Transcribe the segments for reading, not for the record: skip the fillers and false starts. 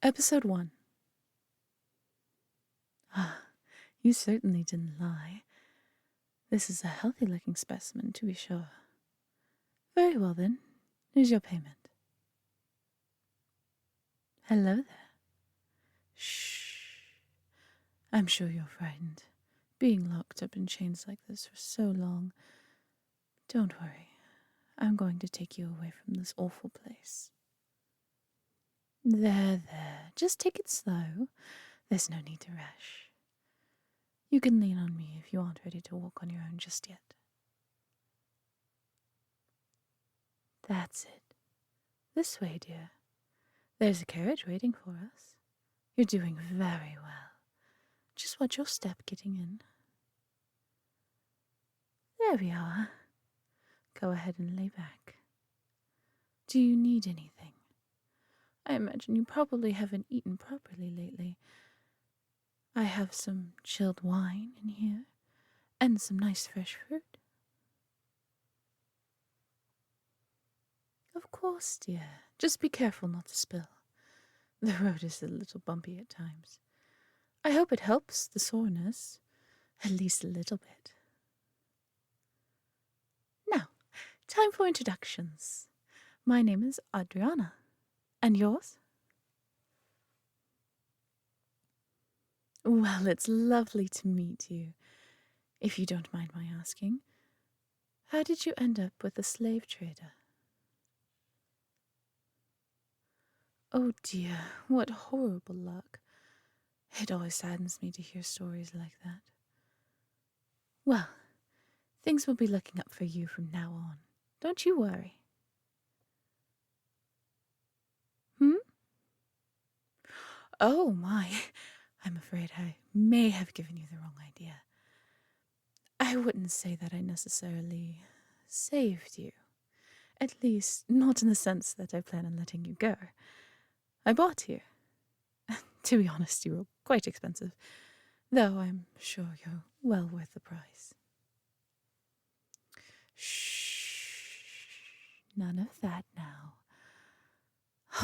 Episode 1. You certainly didn't lie. This is a healthy-looking specimen, to be sure. Very well, then. Here's your payment. Hello there. Shh. I'm sure you're frightened. Being locked up in chains like this for so long. Don't worry. I'm going to take you away from this awful place. There. Just take it slow. There's no need to rush. You can lean on me if you aren't ready to walk on your own just yet. That's it. This way, dear. There's a carriage waiting for us. You're doing very well. Just watch your step getting in. There we are. Go ahead and lay back. Do you need anything? I imagine you probably haven't eaten properly lately. I have some chilled wine in here, and some nice fresh fruit. Of course, dear. Just be careful not to spill. The road is a little bumpy at times. I hope it helps the soreness, at least a little bit. Now, time for introductions. My name is Adriana. And yours? Well, it's lovely to meet you. If you don't mind my asking, how did you end up with a slave trader? Oh dear, what horrible luck. It always saddens me to hear stories like that. Well, things will be looking up for you from now on. Don't you worry. Oh my, I'm afraid I may have given you the wrong idea. I wouldn't say that I necessarily saved you. At least, not in the sense that I plan on letting you go. I bought you. To be honest, you were quite expensive, though I'm sure you're well worth the price. Shh. None of that now.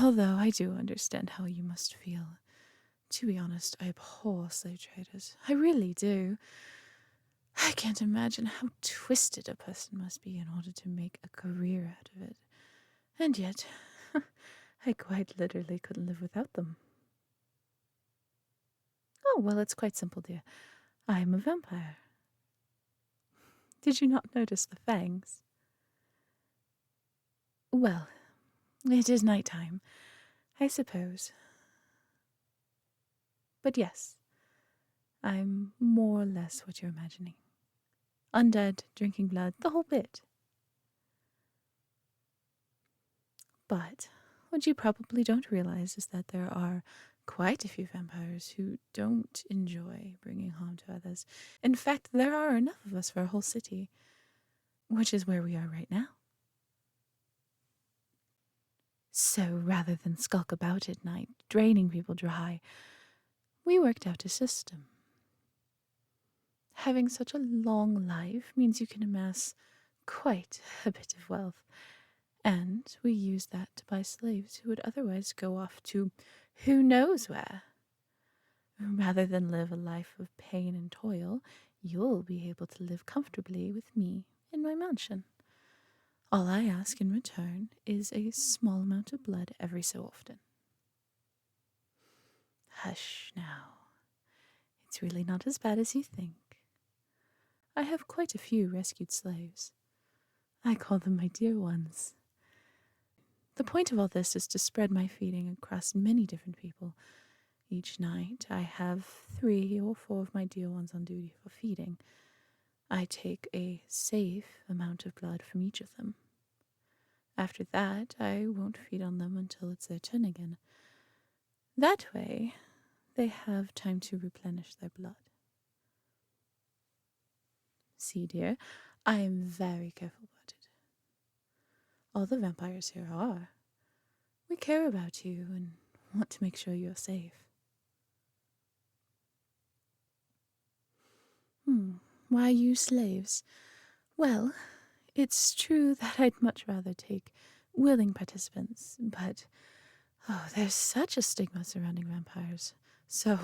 Although I do understand how you must feel. To be honest, I abhor slave traders. I really do. I can't imagine how twisted a person must be in order to make a career out of it. And yet, I quite literally couldn't live without them. Oh, well, it's quite simple, dear. I am a vampire. Did you not notice the fangs? Well, it is night time, I suppose. But yes, I'm more or less what you're imagining. Undead, drinking blood, the whole bit. But what you probably don't realize is that there are quite a few vampires who don't enjoy bringing harm to others. In fact, there are enough of us for a whole city, which is where we are right now. So rather than skulk about at night, draining people dry, we worked out a system. Having such a long life means you can amass quite a bit of wealth, and we use that to buy slaves who would otherwise go off to who knows where. Rather than live a life of pain and toil, you'll be able to live comfortably with me in my mansion. All I ask in return is a small amount of blood every so often. Hush now. It's really not as bad as you think. I have quite a few rescued slaves. I call them my dear ones. The point of all this is to spread my feeding across many different people. Each night I have 3 or 4 of my dear ones on duty for feeding. I take a safe amount of blood from each of them. After that, I won't feed on them until it's their turn again. That way, they have time to replenish their blood. See, dear, I am very careful about it. All the vampires here are. We care about you and want to make sure you're safe. Why you slaves? Well, it's true that I'd much rather take willing participants, but Oh, there's such a stigma surrounding vampires, so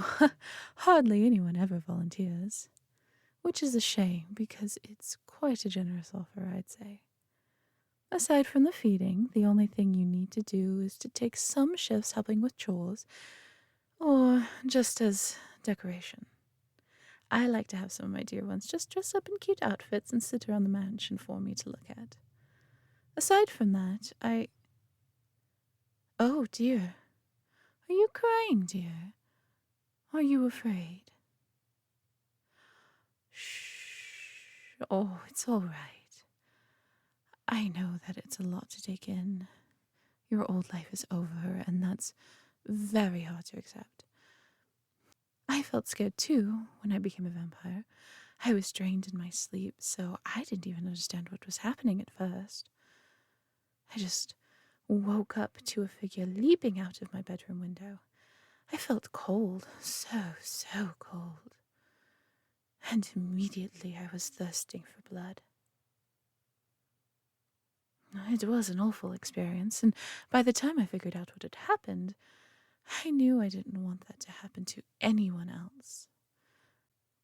hardly anyone ever volunteers. Which is a shame, because it's quite a generous offer, I'd say. Aside from the feeding, the only thing you need to do is to take some shifts helping with chores, or just as decoration. I like to have some of my dear ones just dress up in cute outfits and sit around the mansion for me to look at. Aside from that, Oh, dear. Are you crying, dear? Are you afraid? Shh. Oh, it's all right. I know that it's a lot to take in. Your old life is over, and that's very hard to accept. I felt scared too when I became a vampire. I was drained in my sleep, so I didn't even understand what was happening at first. I just woke up to a figure leaping out of my bedroom window. I felt cold, so cold. And immediately I was thirsting for blood. It was an awful experience, and by the time I figured out what had happened, I knew I didn't want that to happen to anyone else.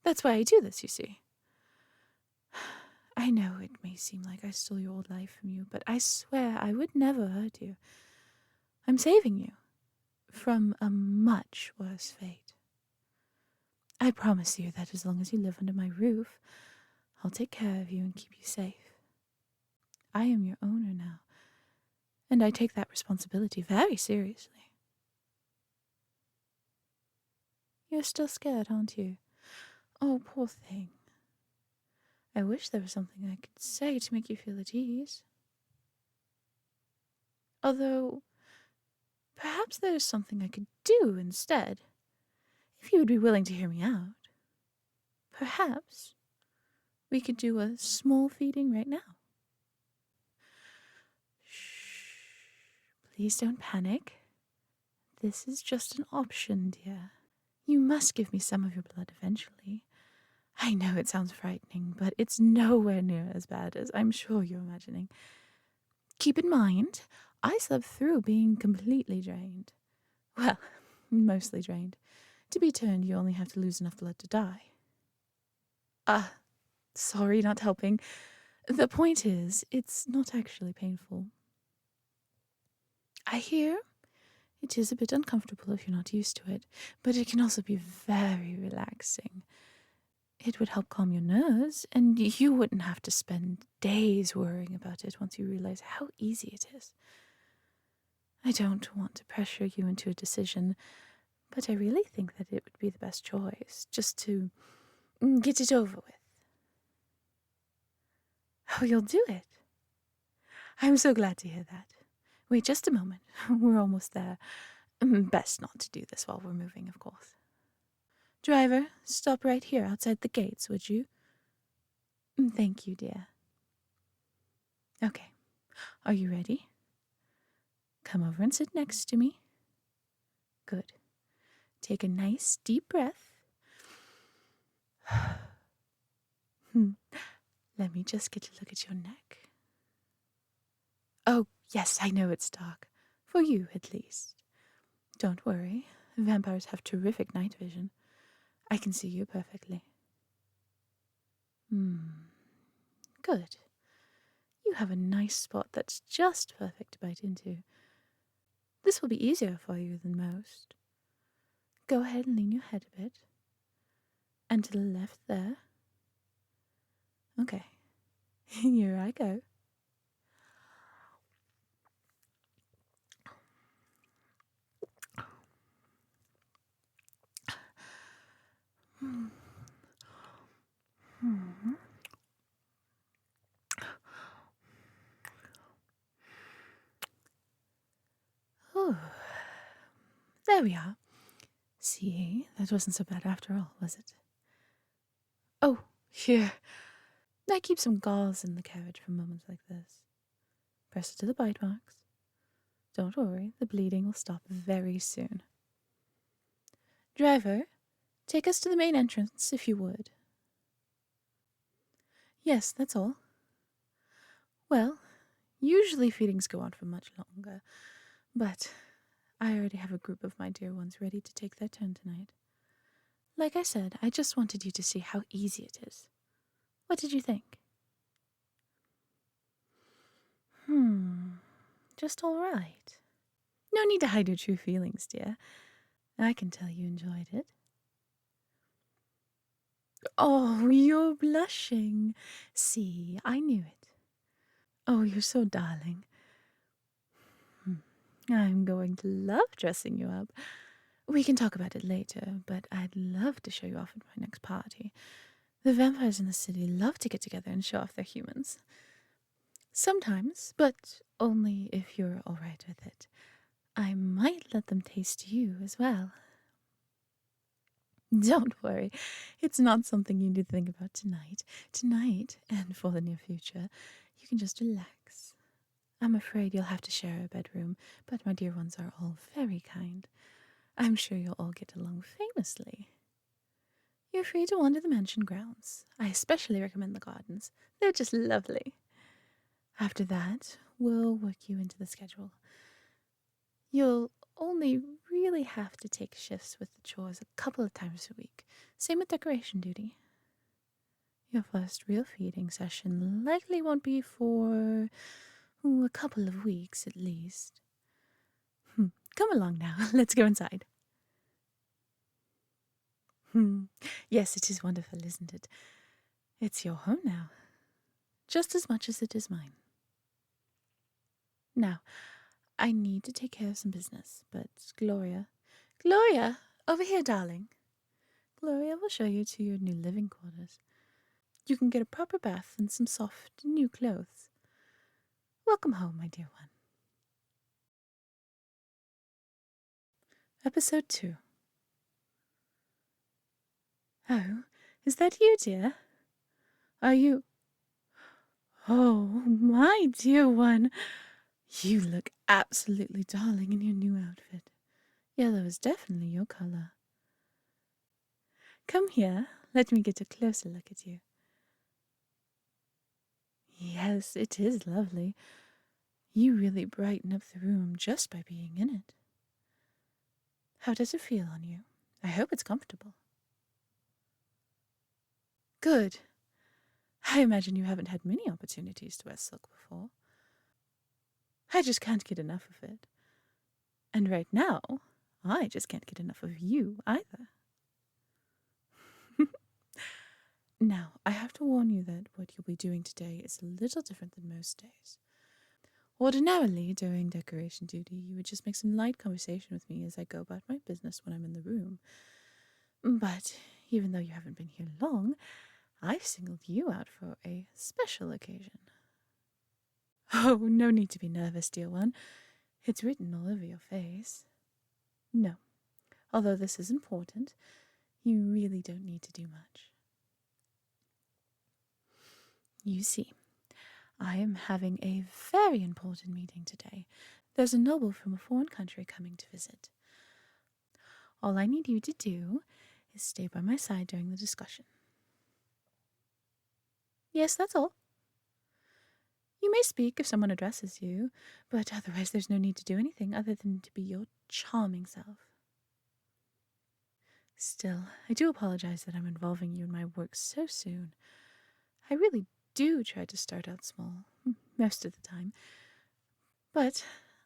That's why I do this, you see. I know it may seem like I stole your old life from you, but I swear I would never hurt you. I'm saving you from a much worse fate. I promise you that as long as you live under my roof, I'll take care of you and keep you safe. I am your owner now, and I take that responsibility very seriously. You're still scared, aren't you? Oh, poor thing. I wish there was something I could say to make you feel at ease. Although, perhaps there's something I could do instead, if you would be willing to hear me out. Perhaps we could do a small feeding right now. Shh. Please don't panic. This is just an option, dear. You must give me some of your blood eventually. I know it sounds frightening, but it's nowhere near as bad as I'm sure you're imagining. Keep in mind, I slept through being completely drained. Well, mostly drained. To be turned, you only have to lose enough blood to die. Sorry, not helping. The point is, it's not actually painful. I hear it is a bit uncomfortable if you're not used to it, but it can also be very relaxing. It would help calm your nerves, and you wouldn't have to spend days worrying about it once you realize how easy it is. I don't want to pressure you into a decision, but I really think that it would be the best choice, just to get it over with. Oh, you'll do it. I'm so glad to hear that. Wait just a moment. We're almost there. Best not to do this while we're moving, of course. Driver, stop right here outside the gates, would you? Thank you, dear. Okay. Are you ready? Come over and sit next to me. Good. Take a nice deep breath. Let me just get a look at your neck. Oh, yes, I know it's dark. For you, at least. Don't worry. Vampires have terrific night vision. I can see you perfectly. Good. You have a nice spot that's just perfect to bite into. This will be easier for you than most. Go ahead and lean your head a bit. And to the left there. Okay. Here I go. Oh, there we are. See, that wasn't so bad after all, was it? Oh, here. I keep some gauze in the carriage for moments like this. Press it to the bite marks. Don't worry, the bleeding will stop very soon. Driver, take us to the main entrance, if you would. Yes, that's all. Well, usually feedings go on for much longer, but I already have a group of my dear ones ready to take their turn tonight. Like I said, I just wanted you to see how easy it is. What did you think? Just all right. No need to hide your true feelings, dear. I can tell you enjoyed it. Oh, you're blushing. See, I knew it. Oh, you're so darling. I'm going to love dressing you up. We can talk about it later, but I'd love to show you off at my next party. The vampires in the city love to get together and show off their humans. Sometimes, but only if you're all right with it. I might let them taste you as well. Don't worry, it's not something you need to think about tonight. Tonight, and for the near future, you can just relax. I'm afraid you'll have to share a bedroom, but my dear ones are all very kind. I'm sure you'll all get along famously. You're free to wander the mansion grounds. I especially recommend the gardens. They're just lovely. After that, we'll work you into the schedule. You'll only really have to take shifts with the chores a couple of times a week. Same with decoration duty. Your first real feeding session likely won't be for a couple of weeks at least. Come along now. Let's go inside. Yes, it is wonderful, isn't it? It's your home now, just as much as it is mine. Now, I need to take care of some business, but Gloria, over here, darling. Gloria will show you to your new living quarters. You can get a proper bath and some soft, new clothes. Welcome home, my dear one. Episode 2. Oh, is that you, dear? Are you... Oh, my dear one. You look absolutely darling in your new outfit. Yellow is definitely your color. Come here, let me get a closer look at you. Yes, it is lovely. You really brighten up the room just by being in it. How does it feel on you? I hope it's comfortable. Good. I imagine you haven't had many opportunities to wear silk before. I just can't get enough of it. And right now, I just can't get enough of you either. Now, I have to warn you that what you'll be doing today is a little different than most days. Ordinarily, during decoration duty, you would just make some light conversation with me as I go about my business when I'm in the room. But even though you haven't been here long, I've singled you out for a special occasion. Oh, no need to be nervous, dear one. It's written all over your face. No, although this is important, you really don't need to do much. You see, I am having a very important meeting today. There's a noble from a foreign country coming to visit. All I need you to do is stay by my side during the discussion. Yes, that's all. You may speak if someone addresses you, but otherwise there's no need to do anything other than to be your charming self. Still, I do apologize that I'm involving you in my work so soon. I really do try to start out small, most of the time, but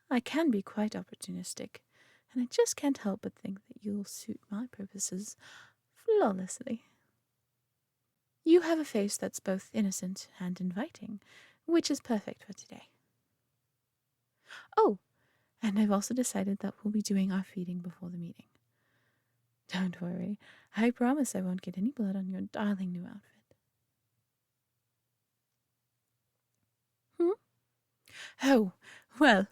I can be quite opportunistic, and I just can't help but think that you'll suit my purposes flawlessly. You have a face that's both innocent and inviting, which is perfect for today. Oh, and I've also decided that we'll be doing our feeding before the meeting. Don't worry, I promise I won't get any blood on your darling new outfit. Oh, well,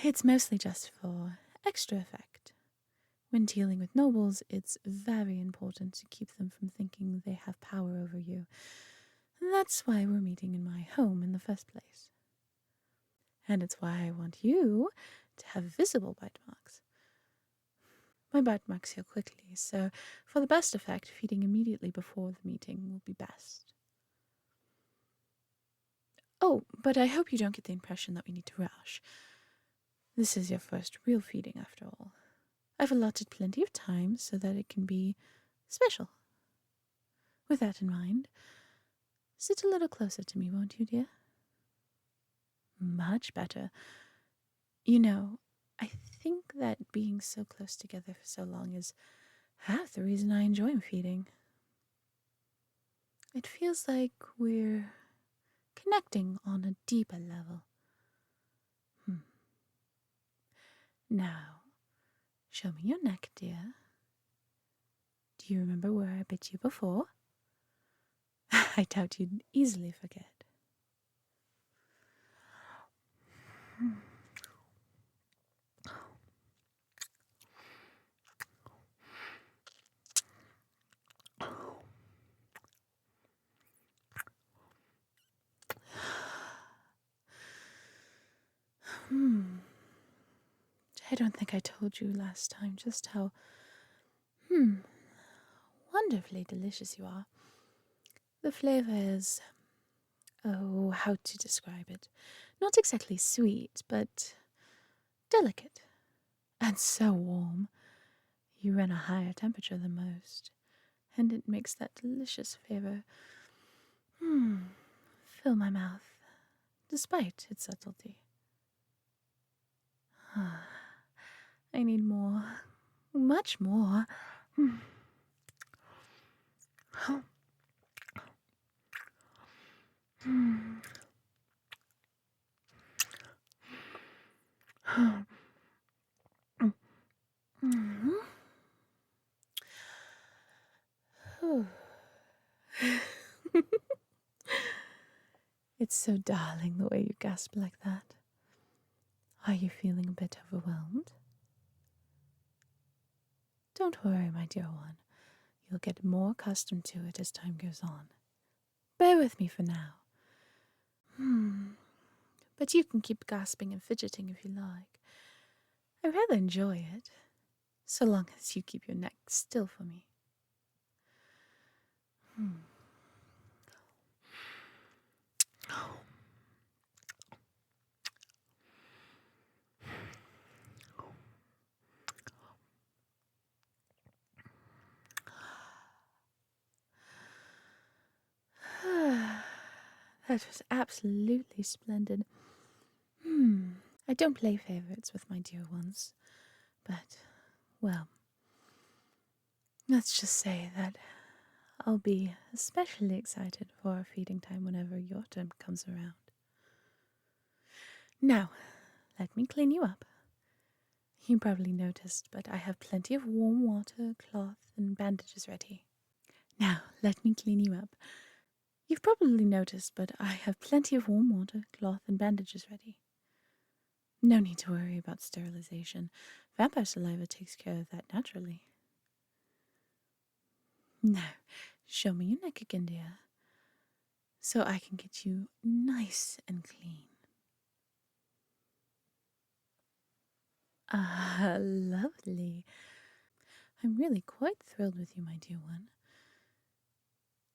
it's mostly just for extra effect. When dealing with nobles, it's very important to keep them from thinking they have power over you. That's why we're meeting in my home in the first place. And it's why I want you to have visible bite marks. My bite marks heal quickly, so for the best effect, feeding immediately before the meeting will be best. Oh, but I hope you don't get the impression that we need to rush. This is your first real feeding, after all. I've allotted plenty of time so that it can be special. With that in mind, sit a little closer to me, won't you, dear? Much better. You know, I think that being so close together for so long is half the reason I enjoy feeding. It feels like we're connecting on a deeper level. Now, show me your neck, dear. Do you remember where I bit you before? I doubt you'd easily forget. I don't think I told you last time just how, wonderfully delicious you are. The flavor is, oh, how to describe it? Not exactly sweet, but delicate. And so warm. You run a higher temperature than most, and it makes that delicious flavor, fill my mouth, despite its subtlety. I need more. Much more. It's so darling the way you gasp like that. Are you feeling a bit overwhelmed? Don't worry, my dear one. You'll get more accustomed to it as time goes on. Bear with me for now. But you can keep gasping and fidgeting if you like. I rather enjoy it, so long as you keep your neck still for me. That was absolutely splendid. I don't play favorites with my dear ones, but, well, let's just say that I'll be especially excited for our feeding time whenever your turn comes around. Now, let me clean you up. You probably noticed, but I have plenty of warm water, cloth, and bandages ready. Now, let me clean you up. You've probably noticed, but I have plenty of warm water, cloth, and bandages ready. No need to worry about sterilization. Vampire saliva takes care of that naturally. Now, show me your neck again, dear, so I can get you nice and clean. Ah, lovely. I'm really quite thrilled with you, my dear one.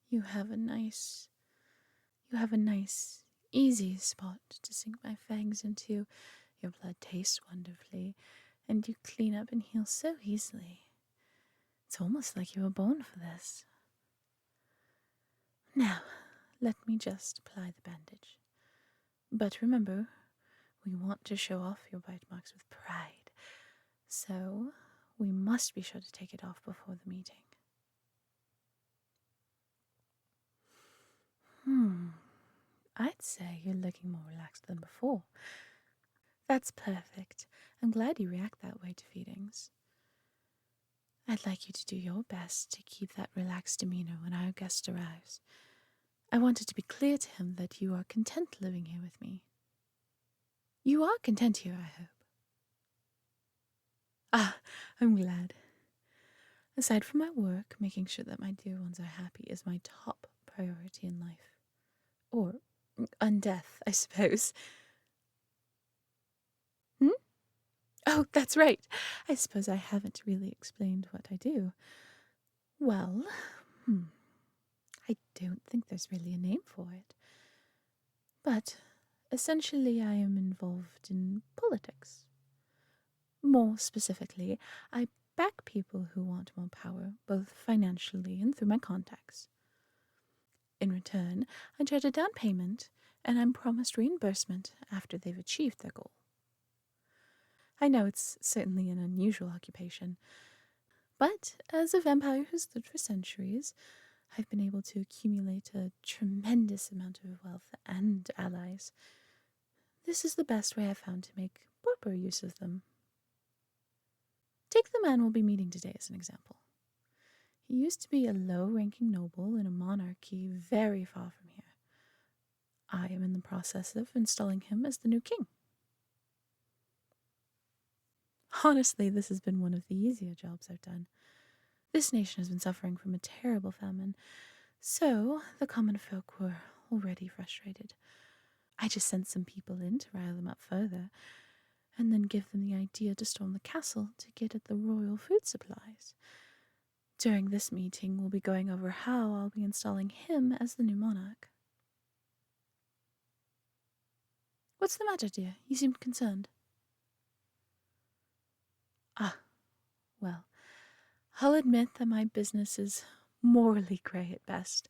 You have a nice, easy spot to sink my fangs into. Your blood tastes wonderfully, and you clean up and heal so easily. It's almost like you were born for this. Now, let me just apply the bandage. But remember, we want to show off your bite marks with pride, so we must be sure to take it off before the meeting. I'd say you're looking more relaxed than before. That's perfect. I'm glad you react that way to feedings. I'd like you to do your best to keep that relaxed demeanor when our guest arrives. I want it to be clear to him that you are content living here with me. You are content here, I hope. Ah, I'm glad. Aside from my work, making sure that my dear ones are happy is my top priority in life. Or on death, I suppose. Oh, that's right. I suppose I haven't really explained what I do. Well, I don't think there's really a name for it. But essentially I am involved in politics. More specifically, I back people who want more power, both financially and through my contacts. In return, I charge a down payment, and I'm promised reimbursement after they've achieved their goal. I know it's certainly an unusual occupation, but as a vampire who's lived for centuries, I've been able to accumulate a tremendous amount of wealth and allies. This is the best way I've found to make proper use of them. Take the man we'll be meeting today as an example. He used to be a low-ranking noble in a monarchy very far from here. I am in the process of installing him as the new king. Honestly, this has been one of the easier jobs I've done. This nation has been suffering from a terrible famine, so the common folk were already frustrated. I just sent some people in to rile them up further, and then give them the idea to storm the castle to get at the royal food supplies. During this meeting, we'll be going over how I'll be installing him as the new monarch. What's the matter, dear? You seemed concerned. Ah, well, I'll admit that my business is morally grey at best,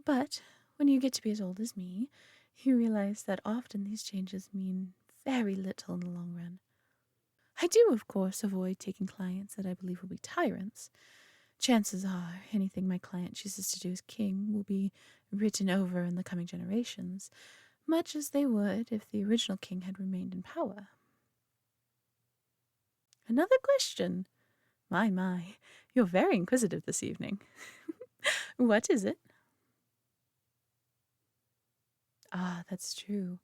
but when you get to be as old as me, you realize that often these changes mean very little in the long run. I do, of course, avoid taking clients that I believe will be tyrants. Chances are anything my client chooses to do as king will be written over in the coming generations, much as they would if the original king had remained in power. Another question. My, you're very inquisitive this evening. What is it? Ah, that's true.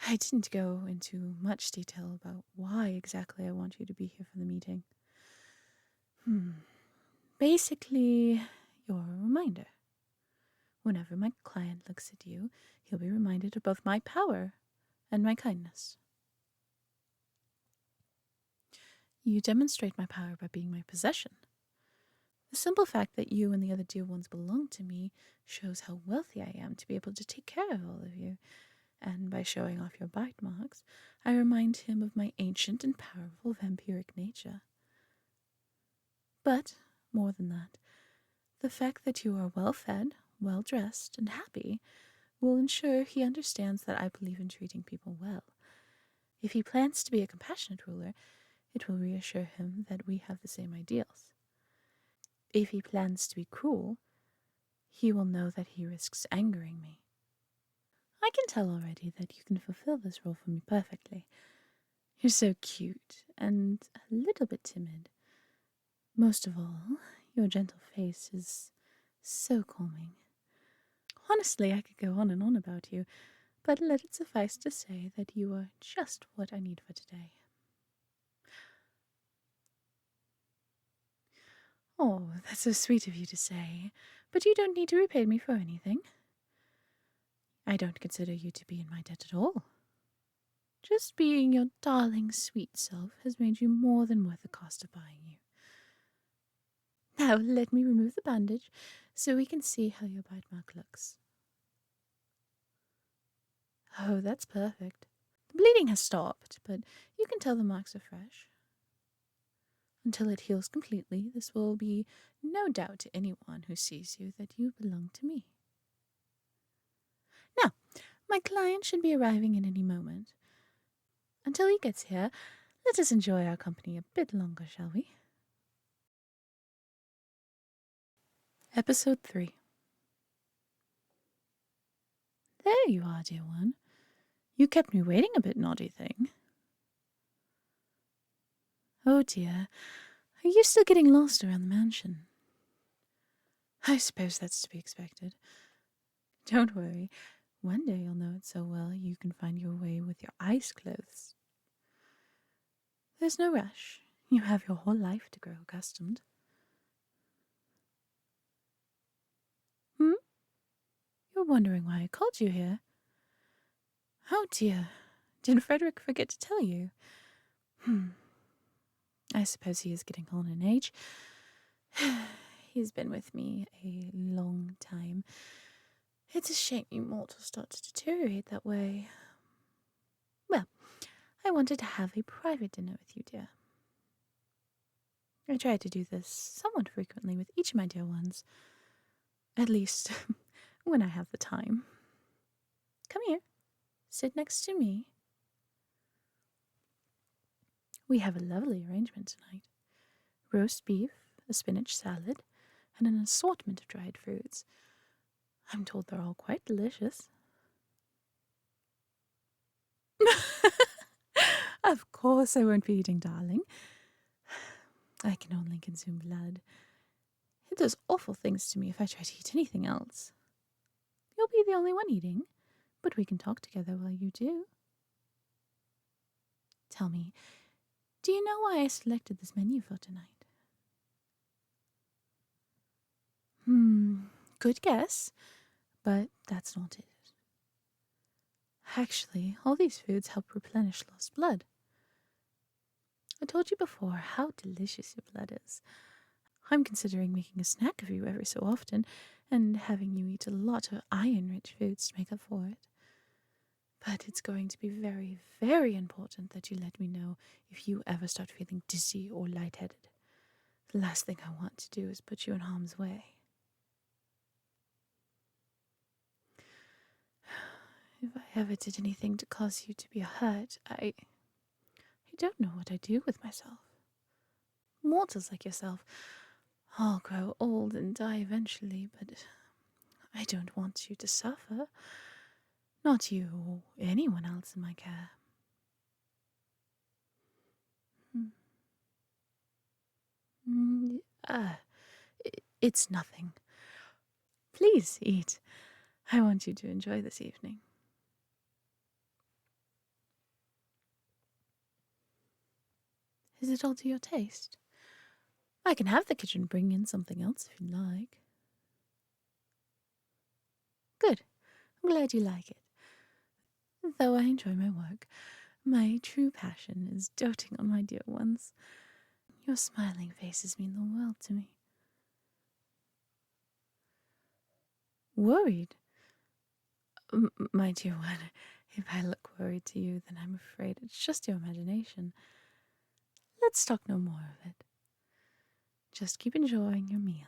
I didn't go into much detail about why exactly I want you to be here for the meeting. Basically, you're a reminder. Whenever my client looks at you, he'll be reminded of both my power and my kindness. You demonstrate my power by being my possession. The simple fact that you and the other dear ones belong to me shows how wealthy I am to be able to take care of all of you, and by showing off your bite marks, I remind him of my ancient and powerful vampiric nature. But, more than that, the fact that you are well-fed, well-dressed, and happy will ensure he understands that I believe in treating people well. If he plans to be a compassionate ruler, it will reassure him that we have the same ideals. If he plans to be cruel, he will know that he risks angering me. I can tell already that you can fulfill this role for me perfectly. You're so cute and a little bit timid. Most of all, your gentle face is so calming. Honestly, I could go on and on about you, but let it suffice to say that you are just what I need for today. Oh, that's so sweet of you to say, but you don't need to repay me for anything. I don't consider you to be in my debt at all. Just being your darling sweet self has made you more than worth the cost of buying you. Now let me remove the bandage so we can see how your bite mark looks. Oh, that's perfect. The bleeding has stopped, but you can tell the marks are fresh. Until it heals completely, this will be no doubt to anyone who sees you that you belong to me. Now, my client should be arriving in any moment. Until he gets here, let us enjoy our company a bit longer, shall we? Episode 3. There you are, dear one. You kept me waiting a bit, naughty thing. Oh dear, are you still getting lost around the mansion? I suppose that's to be expected. Don't worry, one day you'll know it so well you can find your way with your eyes closed. There's no rush. You have your whole life to grow accustomed. You're wondering why I called you here? Oh dear, did Frederick forget to tell you? I suppose he is getting on in age. He's been with me a long time. It's a shame you mortals start to deteriorate that way. Well, I wanted to have a private dinner with you, dear. I try to do this somewhat frequently with each of my dear ones. At least, when I have the time. Come here. Sit next to me. We have a lovely arrangement tonight. Roast beef, a spinach salad, and an assortment of dried fruits. I'm told they're all quite delicious. Of course I won't be eating, darling. I can only consume blood. It does awful things to me if I try to eat anything else. You'll be the only one eating, but we can talk together while you do. Tell me, do you know why I selected this menu for tonight? Good guess, but that's not it. Actually, all these foods help replenish lost blood. I told you before how delicious your blood is. I'm considering making a snack of you every so often and having you eat a lot of iron-rich foods to make up for it. But it's going to be very, very important that you let me know if you ever start feeling dizzy or lightheaded. The last thing I want to do is put you in harm's way. If I ever did anything to cause you to be hurt, I don't know what I'd do with myself. Mortals like yourself all grow old and die eventually, but I don't want you to suffer. Not you or anyone else in my care. It's nothing. Please eat. I want you to enjoy this evening. Is it all to your taste? I can have the kitchen bring in something else if you'd like. Good. I'm glad you like it. Though I enjoy my work, my true passion is doting on my dear ones. Your smiling faces mean the world to me. Worried? My dear one, if I look worried to you, then I'm afraid it's just your imagination. Let's talk no more of it. Just keep enjoying your meal.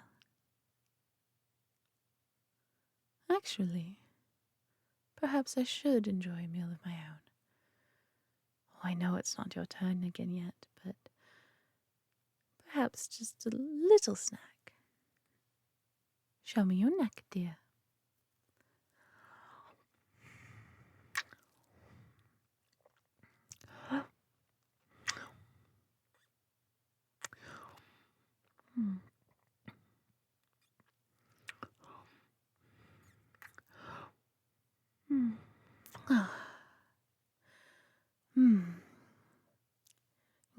Actually, perhaps I should enjoy a meal of my own. Oh, I know it's not your turn again yet, but perhaps just a little snack. Show me your neck, dear.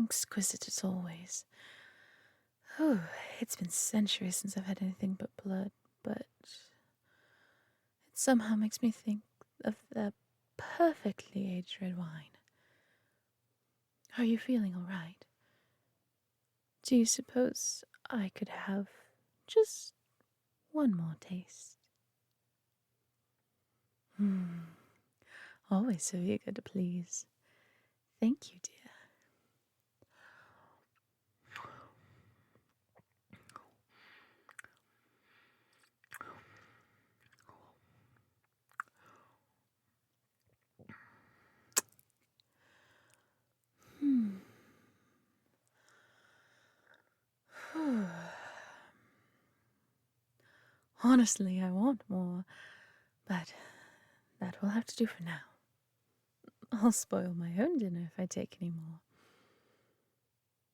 Exquisite as always. Oh, it's been centuries since I've had anything but blood, but it somehow makes me think of that perfectly aged red wine. Are you feeling all right? Do you suppose I could have just one more taste? Always so eager to please. Thank you, dear. Honestly, I want more, but that will have to do for now. I'll spoil my own dinner if I take any more.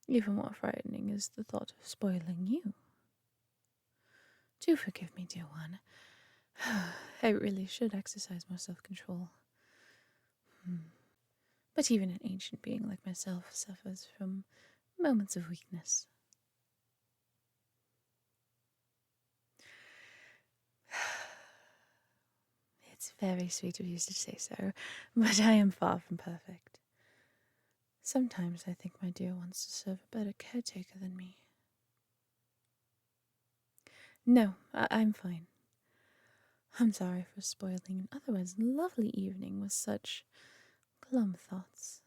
Even more frightening is the thought of spoiling you. Do forgive me, dear one. I really should exercise more self-control. But even an ancient being like myself suffers from moments of weakness. It's very sweet of you to say so, but I am far from perfect. Sometimes I think my dear wants to serve a better caretaker than me. No, I'm fine. I'm sorry for spoiling an otherwise lovely evening with such glum thoughts.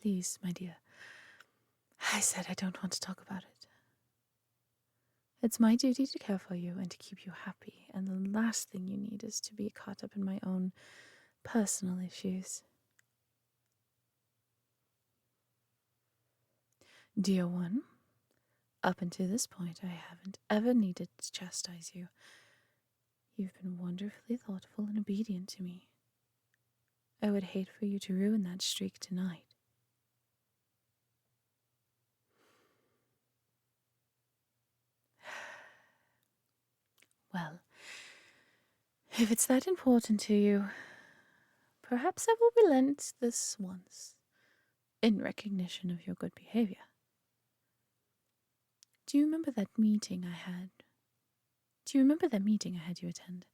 Please, my dear. I said I don't want to talk about it. It's my duty to care for you and to keep you happy, and the last thing you need is to be caught up in my own personal issues. Dear one, up until this point, I haven't ever needed to chastise you. You've been wonderfully thoughtful and obedient to me. I would hate for you to ruin that streak tonight. Well, if it's that important to you, perhaps I will relent this once, in recognition of your good behavior. Do you remember that meeting I had? Do you remember that meeting I had you attend?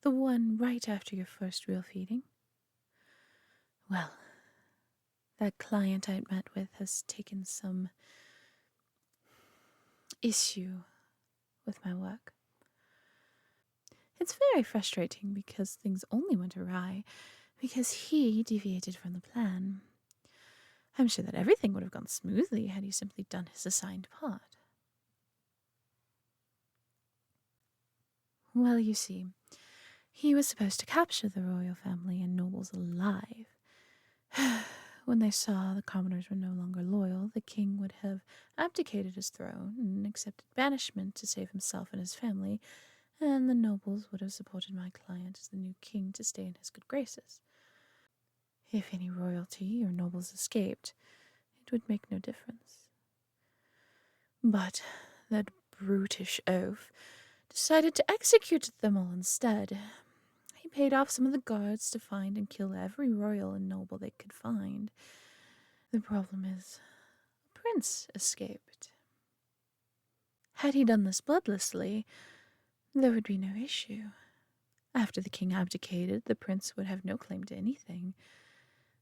The one right after your first real feeding? Well, that client I met with has taken some issue with my work. It's very frustrating because things only went awry because he deviated from the plan. I'm sure that everything would have gone smoothly had he simply done his assigned part. Well, you see, he was supposed to capture the royal family and nobles alive. When they saw the commoners were no longer loyal, the king would have abdicated his throne and accepted banishment to save himself and his family, and the nobles would have supported my client as the new king to stay in his good graces. If any royalty or nobles escaped, it would make no difference. But that brutish oaf decided to execute them all instead. He paid off some of the guards to find and kill every royal and noble they could find. The problem is, a prince escaped. Had he done this bloodlessly, there would be no issue. After the king abdicated, the prince would have no claim to anything.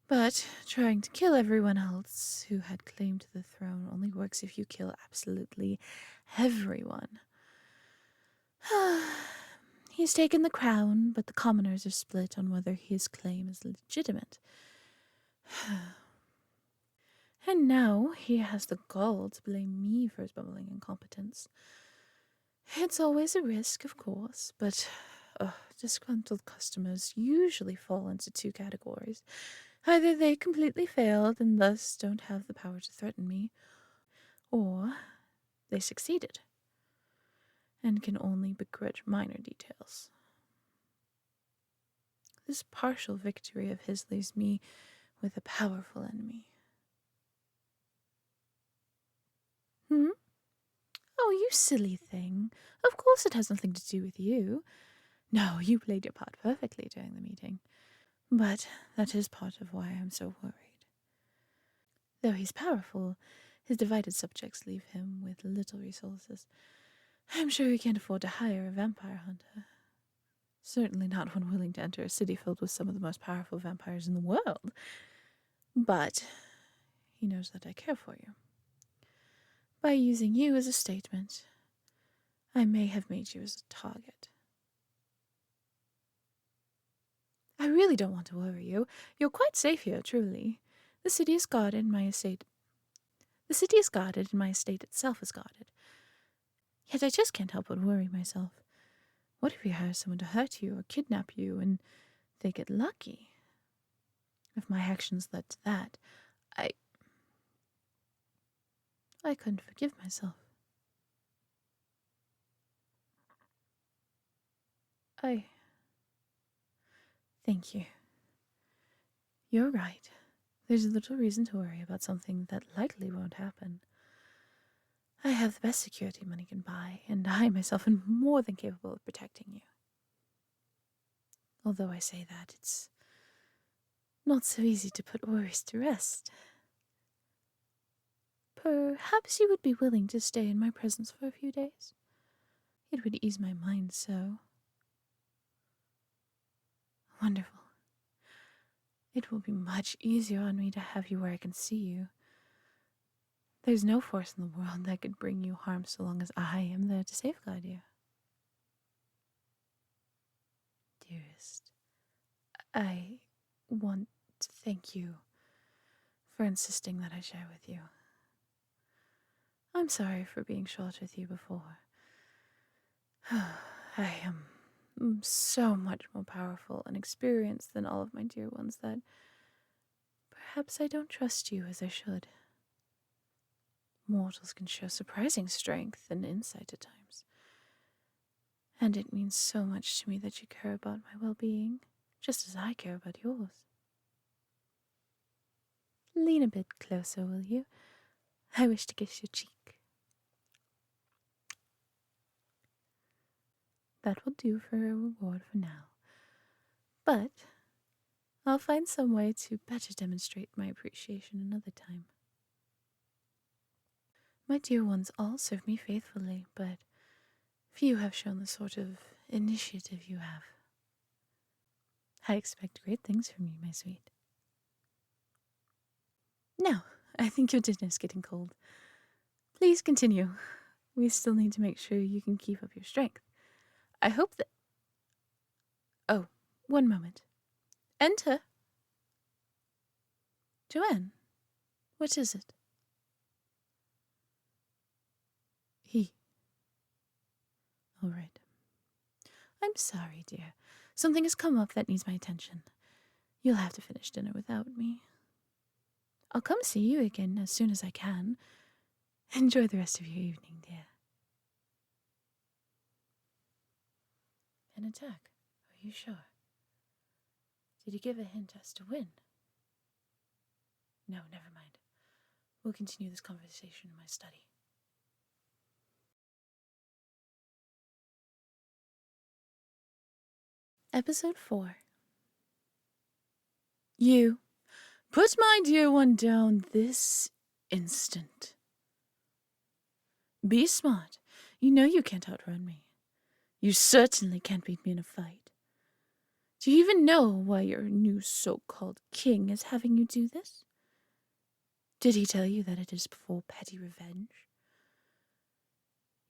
But trying to kill everyone else who had claim to the throne only works if you kill absolutely everyone. He's taken the crown, but the commoners are split on whether his claim is legitimate. And now he has the gall to blame me for his bumbling incompetence. It's always a risk, of course, but disgruntled customers usually fall into two categories. Either they completely failed and thus don't have the power to threaten me, or they succeeded and can only begrudge minor details. This partial victory of his leaves me with a powerful enemy. Oh, you silly thing. Of course it has nothing to do with you. No, you played your part perfectly during the meeting. But that is part of why I'm so worried. Though he's powerful, his divided subjects leave him with little resources. I'm sure he can't afford to hire a vampire hunter. Certainly not one willing to enter a city filled with some of the most powerful vampires in the world. But he knows that I care for you. By using you as a statement, I may have made you as a target. I really don't want to worry you. You're quite safe here, truly. The city is guarded, and my estate itself is guarded. Yet I just can't help but worry myself. What if we hire someone to hurt you or kidnap you, and they get lucky? If my actions led to that, I couldn't forgive myself. Thank you. You're right. There's little reason to worry about something that likely won't happen. I have the best security money can buy, and I myself am more than capable of protecting you. Although I say that, it's not so easy to put worries to rest. Perhaps you would be willing to stay in my presence for a few days? It would ease my mind so. Wonderful. It will be much easier on me to have you where I can see you. There's no force in the world that could bring you harm so long as I am there to safeguard you. Dearest, I want to thank you for insisting that I share with you. I'm sorry for being short with you before. I am so much more powerful and experienced than all of my dear ones that perhaps I don't trust you as I should. Mortals can show surprising strength and insight at times. And it means so much to me that you care about my well-being, just as I care about yours. Lean a bit closer, will you? I wish to kiss your cheek. That will do for a reward for now. But I'll find some way to better demonstrate my appreciation another time. My dear ones all serve me faithfully, but few have shown the sort of initiative you have. I expect great things from you, my sweet. Now, I think your dinner's getting cold. Please continue. We still need to make sure you can keep up your strength. I hope that... Oh, one moment. Enter. Joanne, what is it? He. All right. I'm sorry, dear. Something has come up that needs my attention. You'll have to finish dinner without me. I'll come see you again as soon as I can. Enjoy the rest of your evening, dear. An attack? Are you sure? Did he give a hint as to when? No, never mind. We'll continue this conversation in my study. Episode 4. You. Put my dear one down this instant. Be smart. You know you can't outrun me. You certainly can't beat me in a fight. Do you even know why your new so-called king is having you do this? Did he tell you that it is for petty revenge?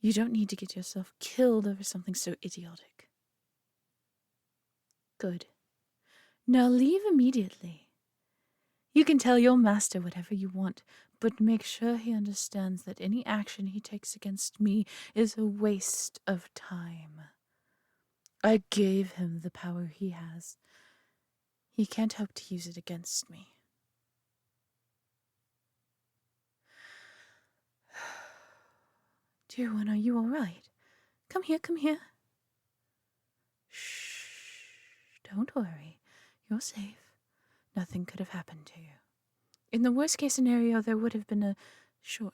You don't need to get yourself killed over something so idiotic. Good. Now leave immediately. You can tell your master whatever you want, but make sure he understands that any action he takes against me is a waste of time. I gave him the power he has. He can't hope to use it against me. Dear one, are you all right? Come here, come here. Shh. Don't worry. You're safe. Nothing could have happened to you. In the worst-case scenario, there would have been a short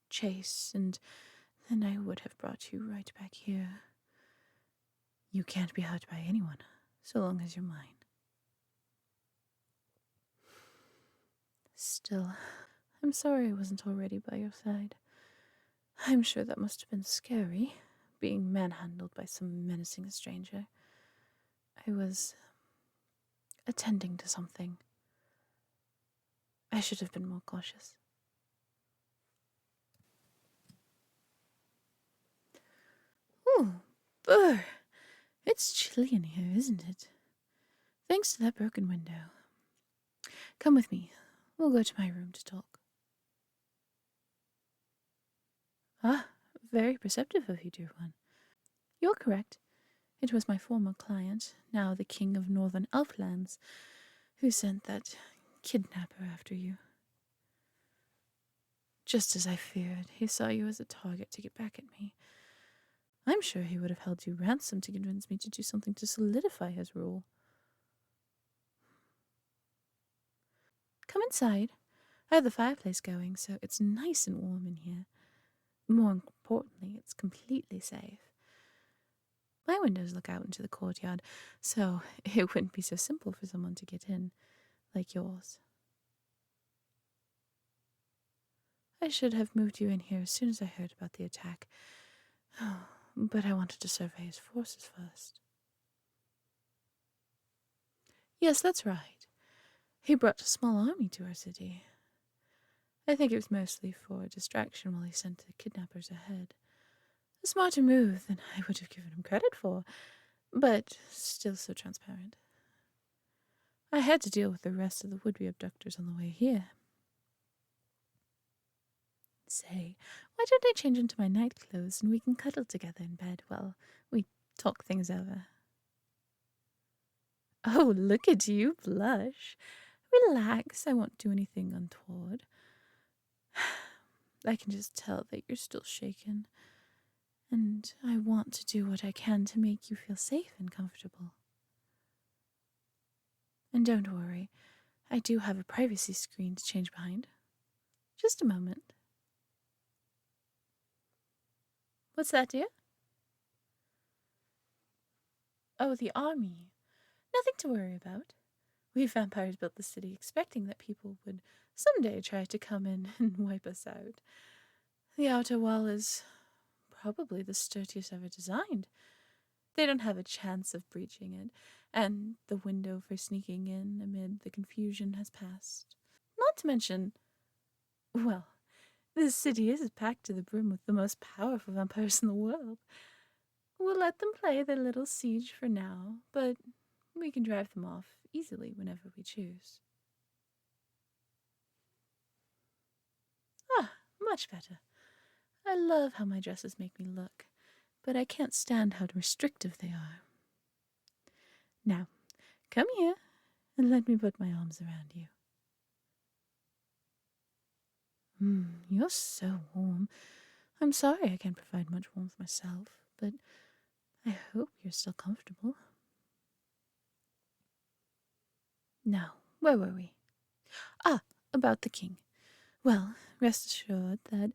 chase, and then I would have brought you right back here. You can't be hurt by anyone, so long as you're mine. Still, I'm sorry I wasn't already by your side. I'm sure that must have been scary, being manhandled by some menacing stranger. I was attending to something. I should have been more cautious. Ooh, brr. It's chilly in here, isn't it? Thanks to that broken window. Come with me. We'll go to my room to talk. Ah, very perceptive of you, dear one. You're correct. It was my former client, now the king of northern Elflands, who sent that kidnapper after you. Just as I feared, he saw you as a target to get back at me. I'm sure he would have held you ransom to convince me to do something to solidify his rule. Come inside. I have the fireplace going, so it's nice and warm in here. More importantly, it's completely safe. My windows look out into the courtyard, so it wouldn't be so simple for someone to get in, like yours. I should have moved you in here as soon as I heard about the attack, but I wanted to survey his forces first. Yes, that's right. He brought a small army to our city. I think it was mostly for distraction while he sent the kidnappers ahead. A smarter move than I would have given him credit for, but still so transparent. I had to deal with the rest of the would-be abductors on the way here. Say, why don't I change into my night clothes and we can cuddle together in bed while we talk things over? Oh, look at you blush. Relax, I won't do anything untoward. I can just tell that you're still shaken, and I want to do what I can to make you feel safe and comfortable. And don't worry, I do have a privacy screen to change behind. Just a moment. What's that, dear? Oh, the army. Nothing to worry about. We vampires built the city expecting that people would someday try to come in and wipe us out. The outer wall is probably the sturdiest ever designed. They don't have a chance of breaching it, and the window for sneaking in amid the confusion has passed. Not to mention, well, this city is packed to the brim with the most powerful vampires in the world. We'll let them play their little siege for now, but we can drive them off easily whenever we choose. Ah, much better. I love how my dresses make me look, but I can't stand how restrictive they are. Now, come here and let me put my arms around you. You're so warm. I'm sorry I can't provide much warmth myself, but I hope you're still comfortable. Now, where were we? Ah, about the king. Well, rest assured that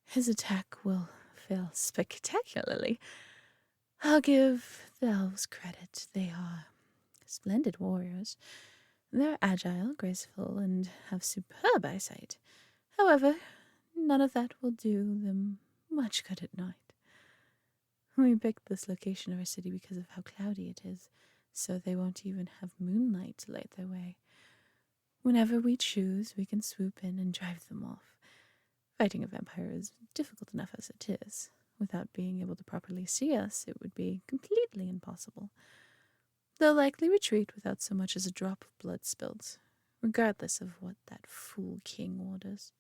his attack will fail spectacularly. I'll give the elves credit. They are splendid warriors. They're agile, graceful, and have superb eyesight. However, none of that will do them much good at night. We picked this location of our city because of how cloudy it is, so they won't even have moonlight to light their way. Whenever we choose, we can swoop in and drive them off. Fighting a vampire is difficult enough as it is. Without being able to properly see us, it would be completely impossible. They'll likely retreat without so much as a drop of blood spilled, regardless of what that fool king orders.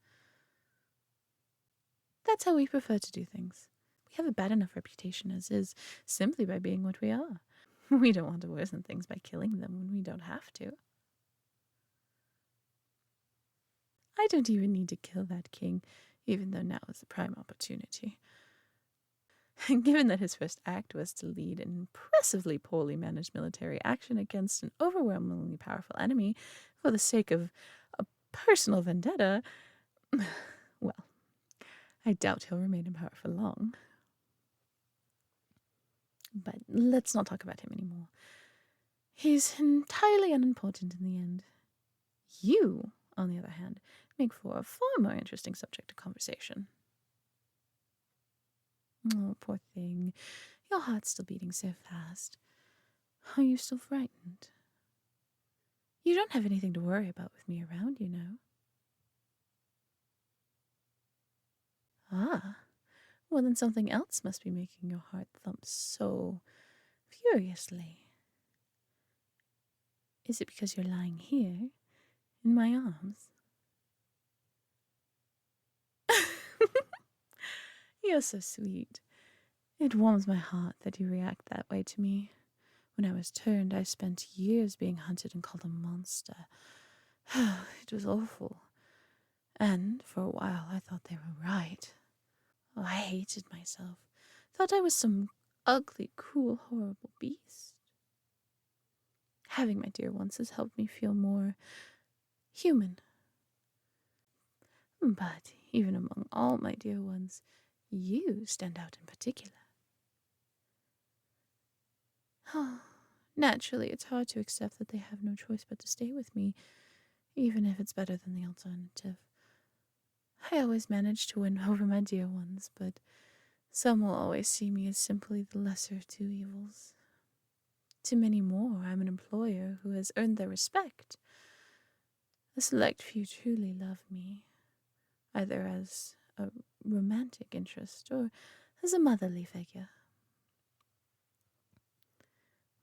That's how we prefer to do things. We have a bad enough reputation as is, simply by being what we are. We don't want to worsen things by killing them when we don't have to. I don't even need to kill that king, even though now is the prime opportunity. Given that his first act was to lead an impressively poorly managed military action against an overwhelmingly powerful enemy for the sake of a personal vendetta, well, I doubt he'll remain in power for long. But let's not talk about him anymore. He's entirely unimportant in the end. You, on the other hand, make for a far more interesting subject of conversation. Oh, poor thing. Your heart's still beating so fast. Are you still frightened? You don't have anything to worry about with me around, you know. Ah, well then something else must be making your heart thump so furiously. Is it because you're lying here, in my arms? You're so sweet. It warms my heart that you react that way to me. When I was turned, I spent years being hunted and called a monster. It was awful. And for a while, I thought they were right. Oh, I hated myself. Thought I was some ugly, cruel, horrible beast. Having my dear ones has helped me feel more human. But even among all my dear ones, you stand out in particular. Naturally, it's hard to accept that they have no choice but to stay with me, even if it's better than the alternative. I always manage to win over my dear ones, but some will always see me as simply the lesser of two evils. To many more, I'm an employer who has earned their respect. A select few truly love me, either as a romantic interest or as a motherly figure.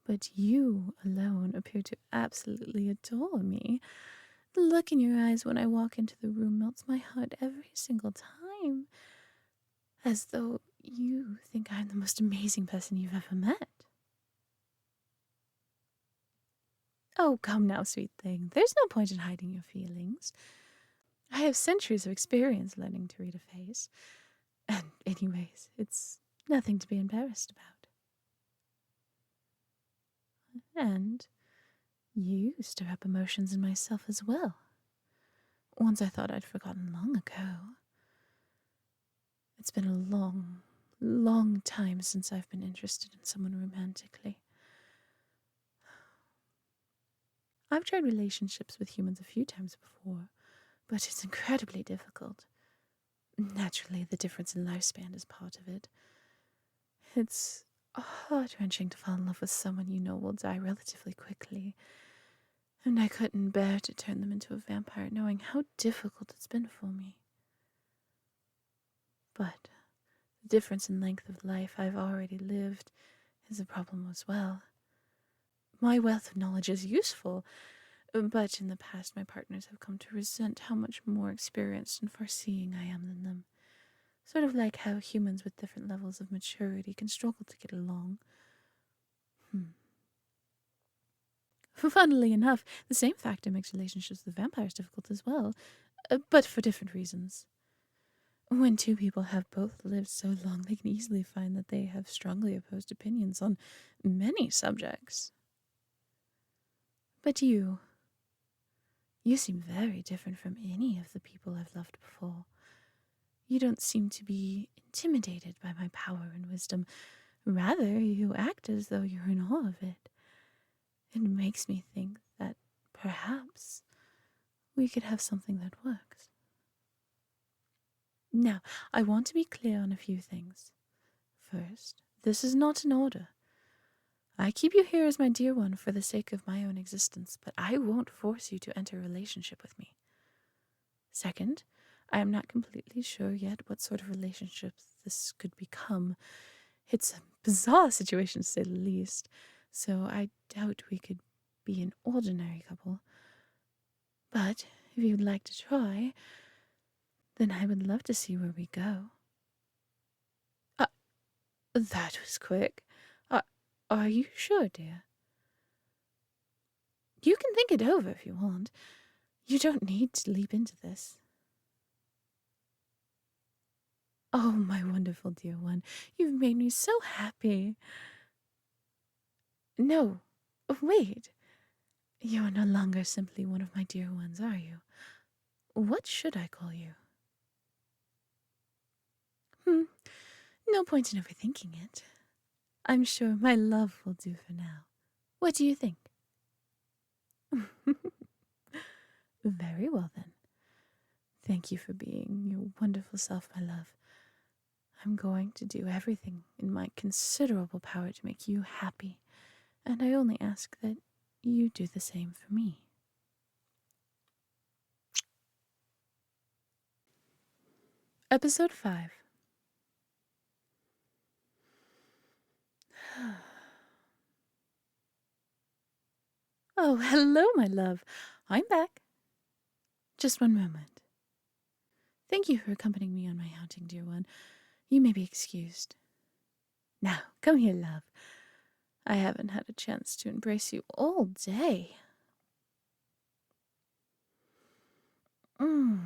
But you alone appear to absolutely adore me. The look in your eyes when I walk into the room melts my heart every single time. time. As though you think I'm the most amazing person you've ever met. Oh, come now, sweet thing. There's no point in hiding your feelings. I have centuries of experience learning to read a face. And anyways, it's nothing to be embarrassed about. And you stir up emotions in myself as well. Ones I thought I'd forgotten long ago. It's been a long, long time since I've been interested in someone romantically. I've tried relationships with humans a few times before, but it's incredibly difficult. Naturally, the difference in lifespan is part of it. It's heart-wrenching to fall in love with someone you know will die relatively quickly, and I couldn't bear to turn them into a vampire knowing how difficult it's been for me. But the difference in length of life I've already lived is a problem as well. My wealth of knowledge is useful, but in the past my partners have come to resent how much more experienced and foreseeing I am than them. Sort of like how humans with different levels of maturity can struggle to get along. Funnily enough, the same factor makes relationships with vampires difficult as well, but for different reasons. When two people have both lived so long, they can easily find that they have strongly opposed opinions on many subjects. But you seem very different from any of the people I've loved before. You don't seem to be intimidated by my power and wisdom. Rather, you act as though you're in awe of it. It makes me think that perhaps we could have something that works. Now, I want to be clear on a few things. First, this is not an order. I keep you here as my dear one for the sake of my own existence, but I won't force you to enter a relationship with me. Second, I am not completely sure yet what sort of relationship this could become. It's a bizarre situation, to say the least, so I doubt we could be an ordinary couple. But if you'd like to try, then I would love to see where we go. That was quick. Are you sure, dear? You can think it over if you want. You don't need to leap into this. Oh, my wonderful dear one, you've made me so happy. No, wait. You are no longer simply one of my dear ones, are you? What should I call you? No point in overthinking it. I'm sure my love will do for now. What do you think? Very well, then. Thank you for being your wonderful self, my love. I'm going to do everything in my considerable power to make you happy, and I only ask that you do the same for me. Episode 5. Oh, hello, my love. I'm back. Just one moment. Thank you for accompanying me on my outing, dear one. You may be excused. Now, come here, love. I haven't had a chance to embrace you all day. No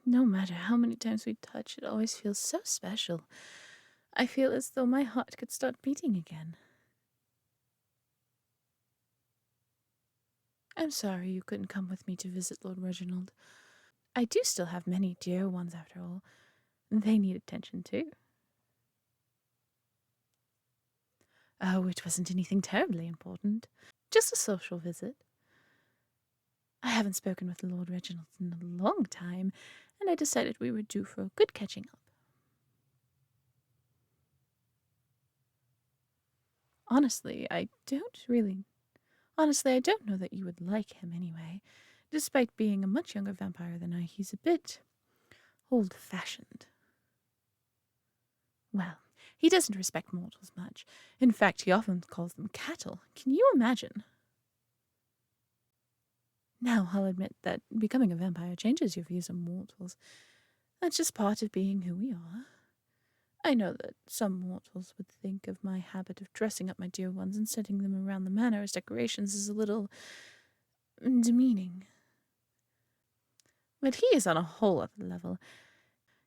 matter how many times we touch, it always feels so special. I feel as though my heart could start beating again. I'm sorry you couldn't come with me to visit Lord Reginald. I do still have many dear ones after all. They need attention too. Oh, it wasn't anything terribly important. Just a social visit. I haven't spoken with Lord Reginald in a long time, and I decided we were due for a good catching up. Honestly, I don't know that you would like him anyway. Despite being a much younger vampire than I, he's a bit old-fashioned. Well, he doesn't respect mortals much. In fact, he often calls them cattle. Can you imagine? Now, I'll admit that becoming a vampire changes your views on mortals. That's just part of being who we are. I know that some mortals would think of my habit of dressing up my dear ones and setting them around the manor as decorations as a little demeaning. But he is on a whole other level.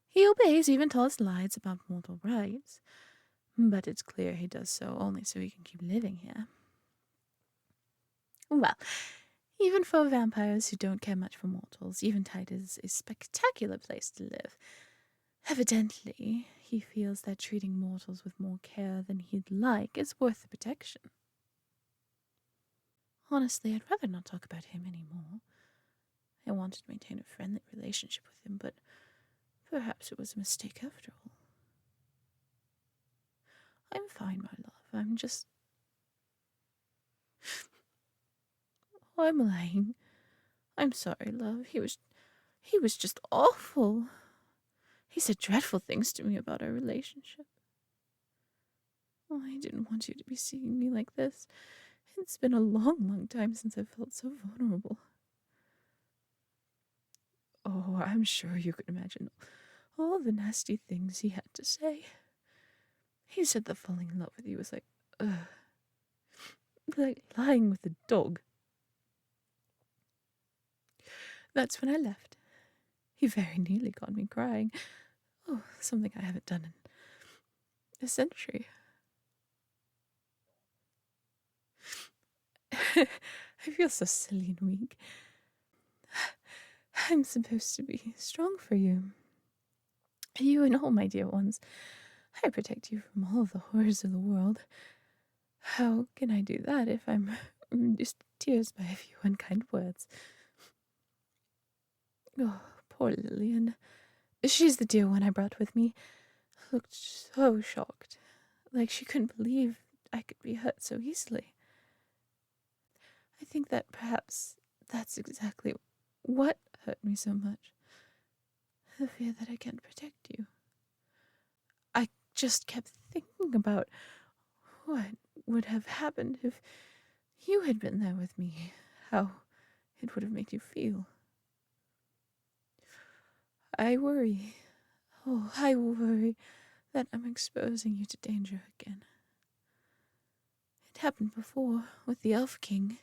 He obeys even Tall's lies about mortal rights, but it's clear he does so only so he can keep living here. Well, even for vampires who don't care much for mortals, Eventide is a spectacular place to live. Evidently, he feels that treating mortals with more care than he'd like is worth the protection. Honestly, I'd rather not talk about him anymore. I wanted to maintain a friendly relationship with him, but perhaps it was a mistake after all. I'm fine, my love. I'm lying. I'm sorry, love. He was just awful. He said dreadful things to me about our relationship. Oh, I didn't want you to be seeing me like this. It's been a long, long time since I've felt so vulnerable. Oh, I'm sure you could imagine all the nasty things he had to say. He said that falling in love with you was like lying with a dog. That's when I left. He very nearly got me crying. Oh, something I haven't done in a century. I feel so silly and weak. I'm supposed to be strong for you. You and all my dear ones. I protect you from all the horrors of the world. How can I do that if I'm reduced to tears by a few unkind words? Oh, poor Lillian. She's the dear one I brought with me. Looked so shocked, like she couldn't believe I could be hurt so easily. I think that perhaps that's exactly what hurt me so much. The fear that I can't protect you. I just kept thinking about what would have happened if you had been there with me, how it would have made you feel. I worry that I'm exposing you to danger again. It happened before with the Elf King.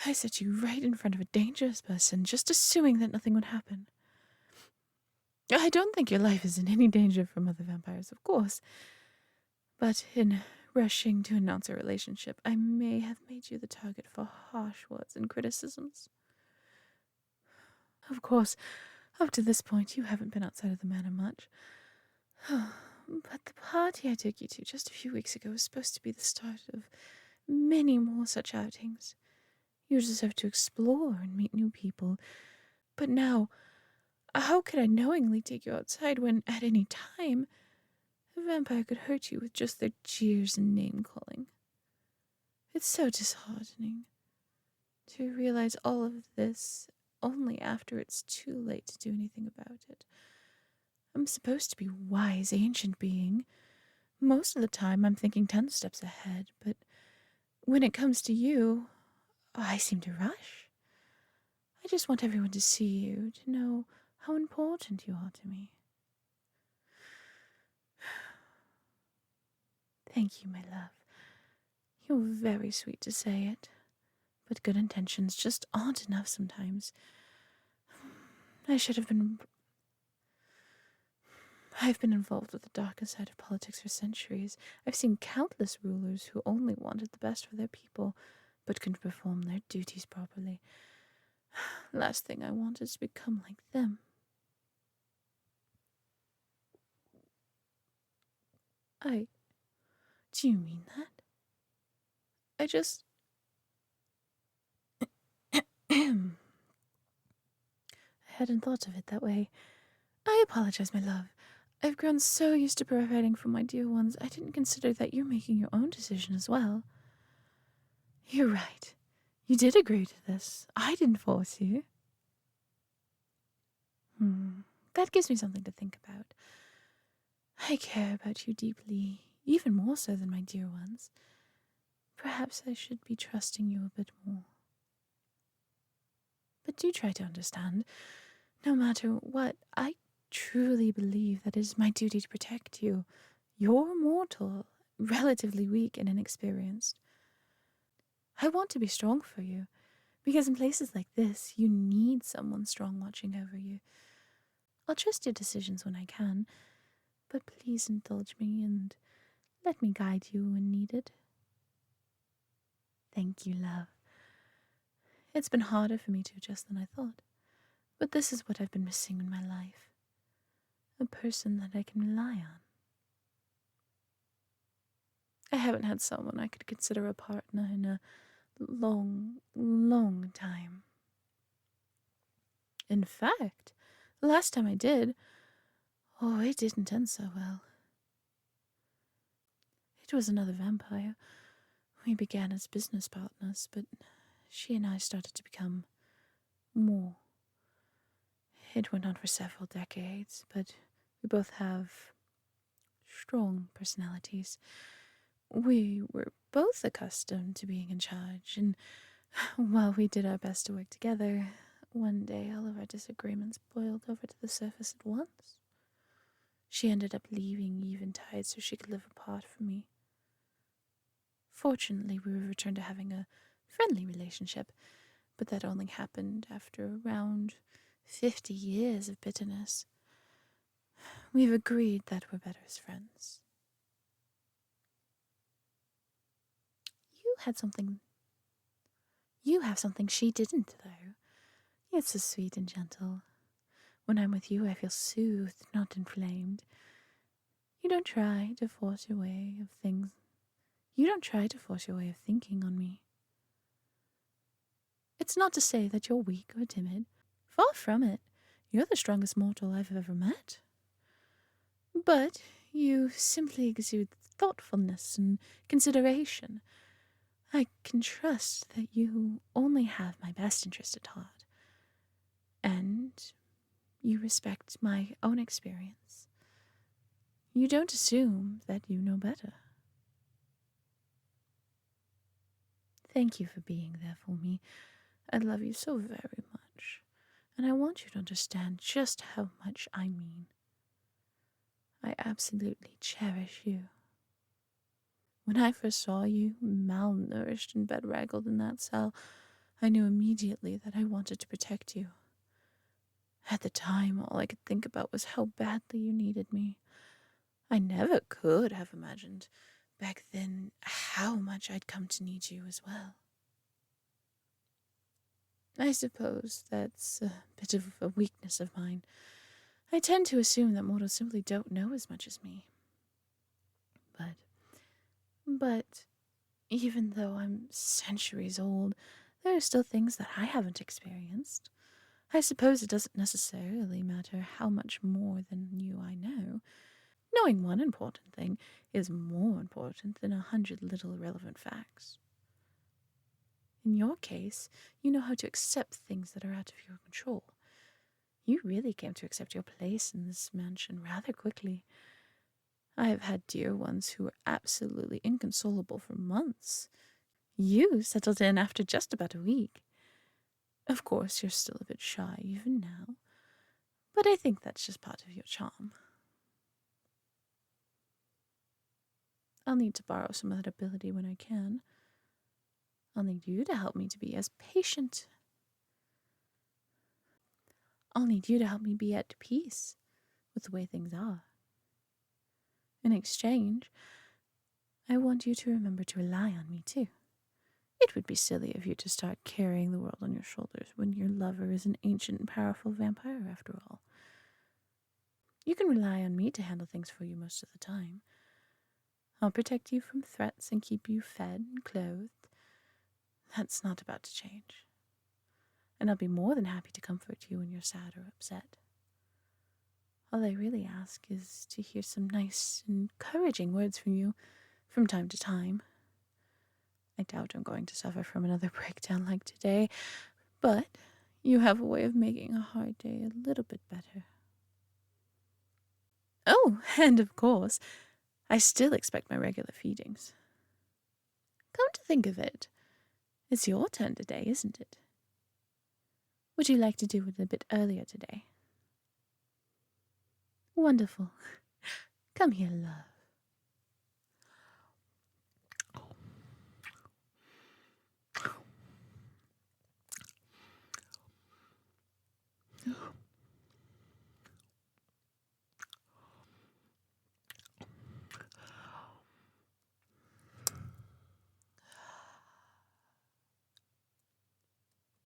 I set you right in front of a dangerous person, just assuming that nothing would happen. I don't think your life is in any danger from other vampires, of course. But in rushing to announce a relationship, I may have made you the target for harsh words and criticisms. Of course, up to this point, you haven't been outside of the manor much. But the party I took you to just a few weeks ago was supposed to be the start of many more such outings. You just have to explore and meet new people. But now, how could I knowingly take you outside when, at any time, a vampire could hurt you with just their jeers and name-calling? It's so disheartening to realize all of this only after it's too late to do anything about it. I'm supposed to be wise, ancient being. Most of the time I'm thinking 10 steps ahead, but when it comes to you, I seem to rush. I just want everyone to see you, to know how important you are to me. Thank you, my love. You're very sweet to say it, but good intentions just aren't enough sometimes. I've been involved with the darker side of politics for centuries. I've seen countless rulers who only wanted the best for their people, but couldn't perform their duties properly. Last thing I want is to become like them. Do you mean that? I hadn't thought of it that way. I apologize, my love. I've grown so used to providing for my dear ones, I didn't consider that you're making your own decision as well. You're right. You did agree to this. I didn't force you. That gives me something to think about. I care about you deeply, even more so than my dear ones. Perhaps I should be trusting you a bit more. But do try to understand. No matter what, I truly believe that it is my duty to protect you. You're mortal, relatively weak and inexperienced. I want to be strong for you, because in places like this, you need someone strong watching over you. I'll trust your decisions when I can, but please indulge me and let me guide you when needed. Thank you, love. It's been harder for me to adjust than I thought, but this is what I've been missing in my life. A person that I can rely on. I haven't had someone I could consider a partner in a long, long time. In fact, the last time I did, it didn't end so well. It was another vampire. We began as business partners, but she and I started to become more. It went on for several decades, but we both have strong personalities. We were both accustomed to being in charge, and while we did our best to work together, one day all of our disagreements boiled over to the surface at once. She ended up leaving Eventide so she could live apart from me. Fortunately, we returned to having a friendly relationship, but that only happened after around 50 years of bitterness. We've agreed that we're better as friends. You have something she didn't, though. It's so sweet and gentle. When I'm with you, I feel soothed, not inflamed. You don't try to force your way of things. You don't try to force your way of thinking on me. It's not to say that you're weak or timid. Far from it. You're the strongest mortal I've ever met. But you simply exude thoughtfulness and consideration. I can trust that you only have my best interest at heart. And you respect my own experience. You don't assume that you know better. Thank you for being there for me. I love you so very much, and I want you to understand just how much I mean. I absolutely cherish you. When I first saw you, malnourished and bedraggled in that cell, I knew immediately that I wanted to protect you. At the time, all I could think about was how badly you needed me. I never could have imagined back then how much I'd come to need you as well. I suppose that's a bit of a weakness of mine. I tend to assume that mortals simply don't know as much as me. But even though I'm centuries old, there are still things that I haven't experienced. I suppose it doesn't necessarily matter how much more than you I know. Knowing one important thing is more important than 100 little irrelevant facts. In your case, you know how to accept things that are out of your control. You really came to accept your place in this mansion rather quickly. I have had dear ones who were absolutely inconsolable for months. You settled in after just about a week. Of course, you're still a bit shy even now, but I think that's just part of your charm. I'll need to borrow some of that ability when I can. I'll need you to help me to be as patient. I'll need you to help me be at peace with the way things are. In exchange, I want you to remember to rely on me too. It would be silly of you to start carrying the world on your shoulders when your lover is an ancient and powerful vampire after all. You can rely on me to handle things for you most of the time. I'll protect you from threats and keep you fed and clothed. That's not about to change. And I'll be more than happy to comfort you when you're sad or upset. All I really ask is to hear some nice, encouraging words from you from time to time. I doubt I'm going to suffer from another breakdown like today, but you have a way of making a hard day a little bit better. Oh, and of course, I still expect my regular feedings. Come to think of it, it's your turn today, isn't it? Would you like to do it a bit earlier today? Wonderful. Come here, love.